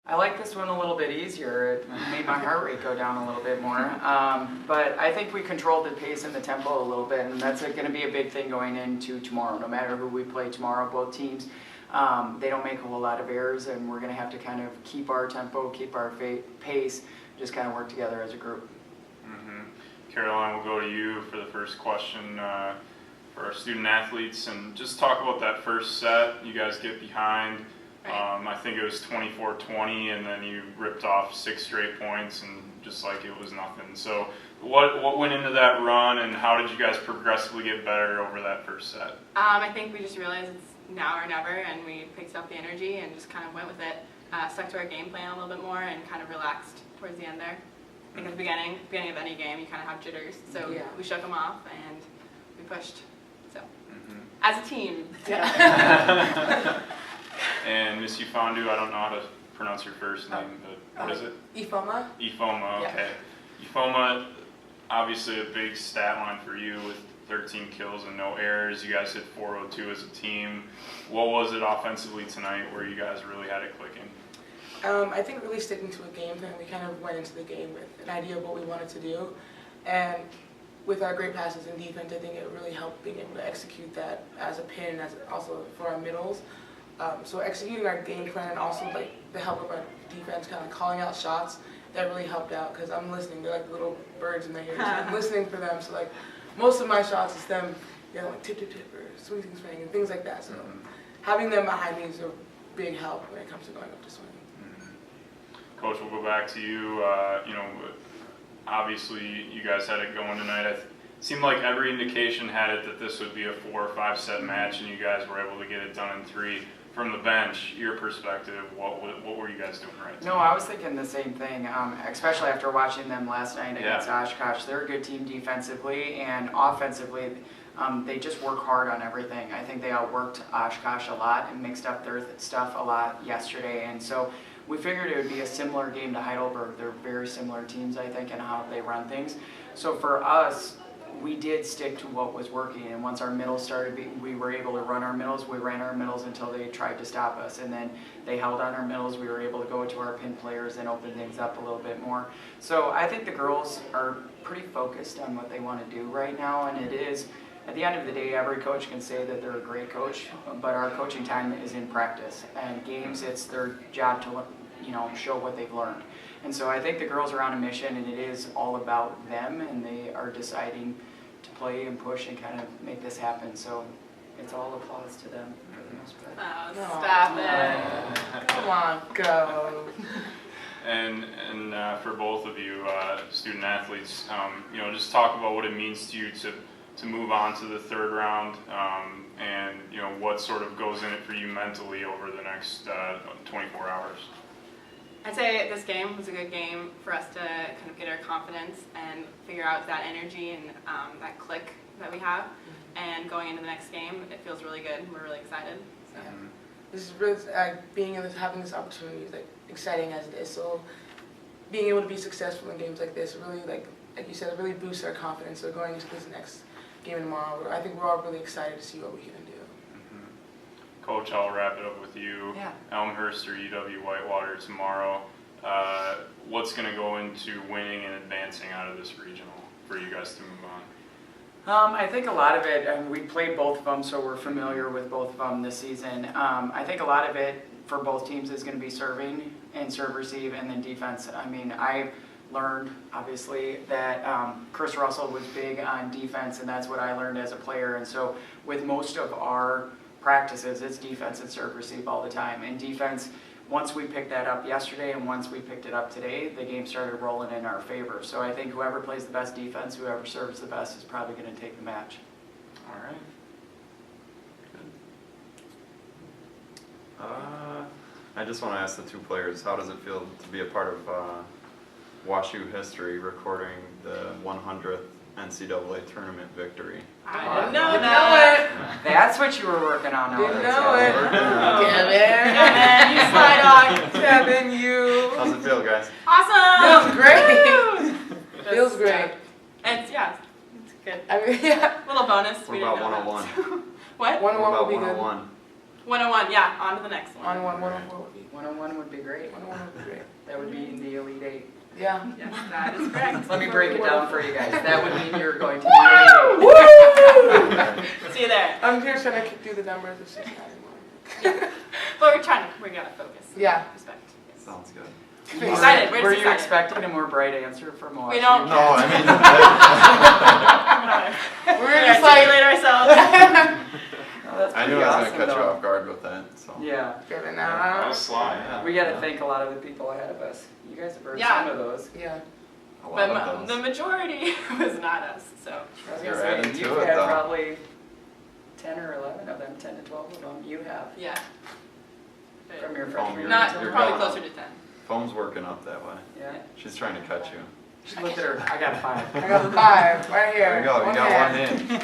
I like this one a little bit easier. It made my heart rate go down a little bit more. But I think we controlled the pace and the tempo a little bit, and that's going to be a big thing going into tomorrow. No matter who we play tomorrow, both teams, they don't make a whole lot of errors, and we're going to have to kind of keep our tempo, keep our pace, just kind of work together as a group. Caroline, we'll go to you for the first question for our student athletes, and just talk about that first set. You guys get behind. I think it was 24-20, and then you ripped off 6 straight points, and just like it was nothing. So what went into that run, and how did you guys progressively get better over that first set? I think we just realized it's now or never, and we picked up the energy and just kind of went with it. Stuck to our game plan a little bit more and kind of relaxed towards the end there. I think at the beginning of any game, you kind of have jitters, so we shook them off and we pushed. So as a team. Yeah. And Miss Ufondu, I don't know how to pronounce your first name, but what is it? Ifeoma. Ifeoma, okay. Yeah. Ifeoma, obviously a big stat line for you with 13 kills and no errors. You guys hit 402 as a team. What was it offensively tonight where you guys really had it clicking? I think really sticking to a game plan. We kind of went into the game with an idea of what we wanted to do, and with our great passes in defense, I think it really helped being able to execute that as a pin, as also for our middles. So executing our game plan and also like the help of our defense, kind of calling out shots, that really helped out because I'm listening. They're like little birds in their ears. I'm listening for them. So like most of my shots is them, like tip tip tip or swing swing swing and things like that. So having them behind me is a big help when it comes to going up to swing. Coach, we'll go back to you. Obviously you guys had it going tonight. It seemed like every indication had it that this would be a 4 or 5 set match, and you guys were able to get it done in 3. From the bench, your perspective, what were you guys doing right? No, I was thinking the same thing, especially after watching them last night against Oshkosh. They're a good team defensively, and offensively, they just work hard on everything. I think they outworked Oshkosh a lot and mixed up their stuff a lot yesterday, and so we figured it would be a similar game to Heidelberg. They're very similar teams, I think, in how they run things. So for us, we did stick to what was working, and once our middles started, we were able to run our middles. We ran our middles until they tried to stop us, and then they held on our middles. We were able to go to our pin players and open things up a little bit more. So I think the girls are pretty focused on what they want to do right now, and it is, at the end of the day, every coach can say that they're a great coach, but our coaching time is in practice, and games, it's their job to show what they've learned. And so I think the girls are on a mission, and it is all about them, and they are deciding to play and push and kind of make this happen. So it's all applause to them for the most part. Oh, stop it. Come on, go. And for both of you, student athletes, just talk about what it means to you to move on to the 3rd round, and what sort of goes in it for you mentally over the next 24 hours. I'd say this game was a good game for us to kind of get our confidence and figure out that energy and that click that we have. And going into the next game, it feels really good. We're really excited. So. Yeah. This is really, having this opportunity is like exciting as it is. So being able to be successful in games like this really, like you said, it really boosts our confidence. So going into this next game tomorrow, I think we're all really excited to see what we can do. Coach, I'll wrap it up with you. Yeah. Elmhurst or UW-Whitewater tomorrow. What's going to go into winning and advancing out of this regional for you guys to move on? I think a lot of it, we played both of them, so we're familiar with both of them this season. I think a lot of it for both teams is going to be serving and serve receive, and then defense. I mean, I learned, obviously, that Chris Russell was big on defense, and that's what I learned as a player. And so with most of our practices, it's defense and serve receive all the time. And defense, once we picked that up yesterday and once we picked it up today, the game started rolling in our favor. So I think whoever plays the best defense, whoever serves the best, is probably going to take the match. All right. Good. I just want to ask the 2 players, how does it feel to be a part of WashU history, recording the 100th NCAA tournament victory? I didn't know that. That's what you were working on. Didn't know it. Kevin, you sly dog. Kevin, you. How's it feel, guys? Awesome. Feels great. Feels great. It's good. I mean, yeah. Little bonus. What about 101? What? 101 would be good. 101? 101, yeah, on to the next one. 101 would be. 101 would be great. 101 would be great. That would be in the Elite Eight. Yeah. Yes, that is correct. Let me break it down for you guys. That would mean you're going to the Elite Eight. See you there. I'm just trying to do the numbers. It's just not anymore. But we gotta focus. Yeah. Respect. Yes. Sounds good. We're excited. We're Were just you excited. expecting a more bright answer from us? We don't. No, I mean, We're just articulate ourselves. Oh, that's I knew pretty I was awesome, gonna catch you though. off guard with that, so. Yeah. Good That enough. was sly. Yeah. We got to thank a lot of the people ahead of us. You guys have heard Yeah. some of those. Yeah. A lot But of the those. majority was not us, so. I was You're going to adding say, to you've it, had though. probably 10 or 11 of them, 10 to 12 of them. You have. Yeah. From your Oh, freshman you're- year. Not, you're probably going closer to 10. Foam's working up that way. Yeah. She's trying to catch you. She looked at her. I got 5. I got 5 right here. There you go, you got hand. one in.